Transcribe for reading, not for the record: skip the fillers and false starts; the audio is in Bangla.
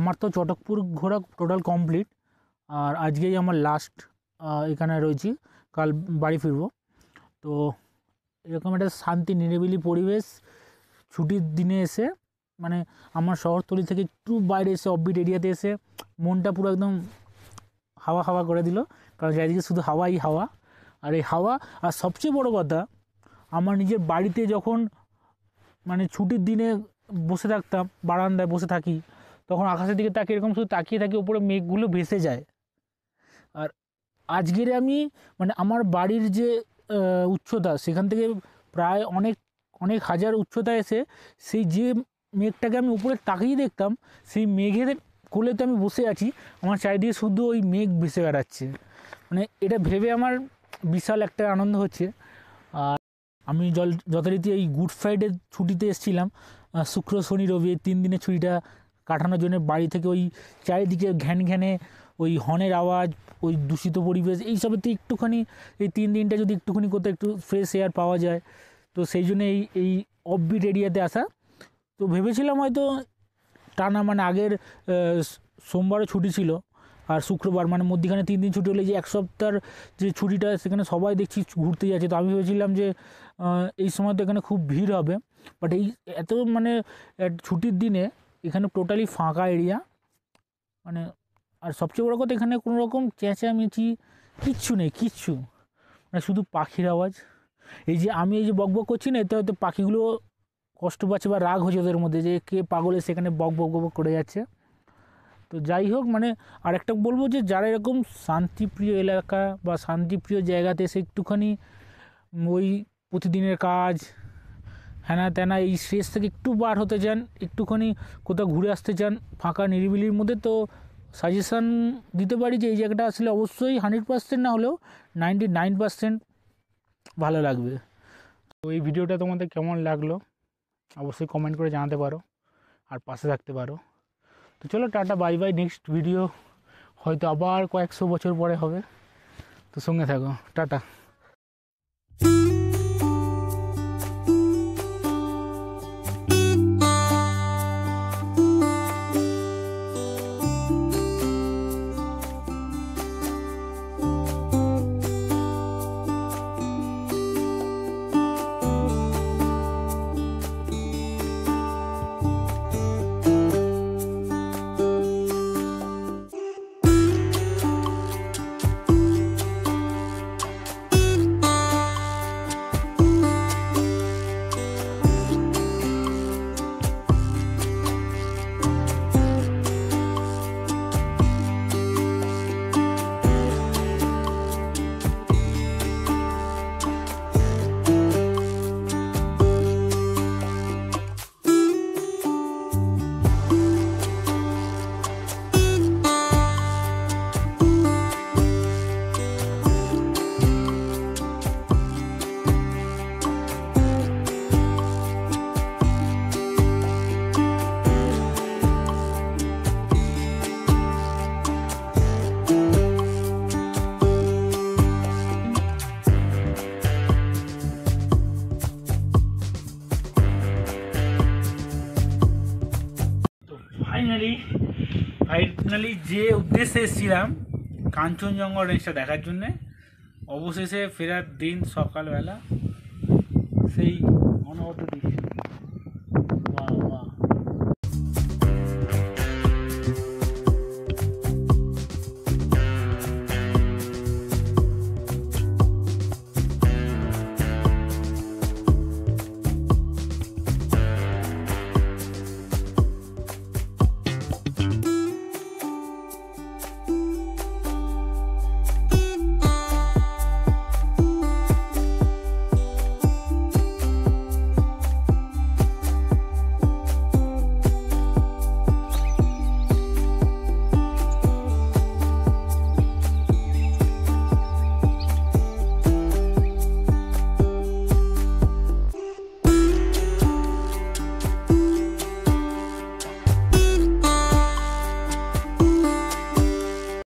আমার তো চটকপুর ঘোরা টোটাল কমপ্লিট, আর আজকেই আমার লাস্ট এখানে রয়েছি, কাল বাড়ি ফিরবো। তো এরকম একটা শান্তি নিরিবিলি পরিবেশ ছুটির দিনে এসে, মানে আমার শহরতলি থেকে একটু বাইরে এসে অফবিট এরিয়াতে এসে মনটা পুরো একদম হাওয়া হাওয়া করে দিল, কারণ চারিদিকে শুধু হাওয়াই হাওয়া। আর এই হাওয়া, আর সবচেয়ে বড় কথা, আমার নিজের বাড়িতে যখন মানে ছুটির দিনে বসে থাকতাম, বারান্দায় বসে থাকি, তখন আকাশের দিকে তাকিয়ে এরকম শুধু তাকিয়ে থাকি, ওপরে মেঘগুলো ভেসে যায়। আর আজকের আমি মানে আমার বাড়ির যে উচ্চতা, সেখান থেকে প্রায় অনেক অনেক হাজার উচ্চতায় এসে সেই যে মেঘটাকে আমি উপরে তাকিয়ে দেখতাম, সেই মেঘের কোলেতে আমি বসে আছি, আমার চারিদিকে শুধু ওই মেঘ ভেসে বেড়াচ্ছে। মানে এটা ভেবে আমার বিশাল একটা আনন্দ হচ্ছে। আর আমি যথারীতি এই গুড ফ্রাইডে ছুটিতে এসেছিলাম, শুক্র শনি রবি এই 3 দিনের ছুটিটা কাটানোর জন্য। বাড়ি থেকে ওই চারিদিকে ঘ্যান ঘ্যানে ওই হর্নের আওয়াজ, ওই দূষিত পরিবেশ, এইসবেতে একটুখানি এই 3 দিনটা যদি একটুখানি কোথাও একটু ফ্রেশ এয়ার পাওয়া যায়, তো সেই জন্য এই অফবিট এরিয়াতে আসা। তো ভেবেছিলাম হয়তো টানা মানে আগের সোমবারও ছুটি ছিল, আর শুক্রবার, মানে মধ্যখানে 3 দিন ছুটি হলে যে 1 সপ্তাহের যে ছুটিটা, সেখানে সবাই দেখছি ঘুরতে যাচ্ছে। তো আমি ভেবেছিলাম যে এই সময় তো এখানে খুব ভিড় হবে, বাট এই এত মানে ছুটির দিনে এখানে টোটালি ফাঁকা এরিয়া। মানে আর সবচেয়ে বড় কথা, এখানে কোনো রকম চেঁচামেচি কিচ্ছু নেই, কিচ্ছু মানে শুধু পাখির আওয়াজ। এই যে আমি এই যে বক বক করছি না, এতে হয়তো পাখিগুলো কষ্ট পাচ্ছে বা রাগ হচ্ছে ওদের মধ্যে, যে কে পাগলে সেখানে বক বক বক করে যাচ্ছে। তো যাই হোক, মানে আরেকটা বলবো যে যারা এরকম শান্তিপ্রিয় এলাকা বা শান্তিপ্রিয় জায়গাতে এসে একটুখানি ওই প্রতিদিনের কাজ হ্যানা ত্যানা এই স্ট্রেস থেকে একটু বার হতে চান, একটুখানি কোথাও ঘুরে আসতে চান ফাঁকা নিরিবিলির মধ্যে, তো সাজেশান দিতে পারি যে এই জায়গাটা আসলে অবশ্যই 100% না হলেও 99% ভালো লাগবে। তো এই ভিডিওটা তোমাদের কেমন লাগলো অবশ্যই কমেন্ট করে জানাতে পারো, আর পাশে থাকতে পারো। তো চলো tata, bye bye. Next video হয়তো আবার কয়েকশো বছর পরে হবে, তো সঙ্গে থাকো, টাটা। ফাইনালি যে উদ্দেশ্যে এসেছিলাম কাঞ্চনজঙ্ঘা রেঞ্জটা দেখার জন্যে, অবশেষে ফেরার দিন সকালবেলা সেই অনবদ্য দৃশ্য।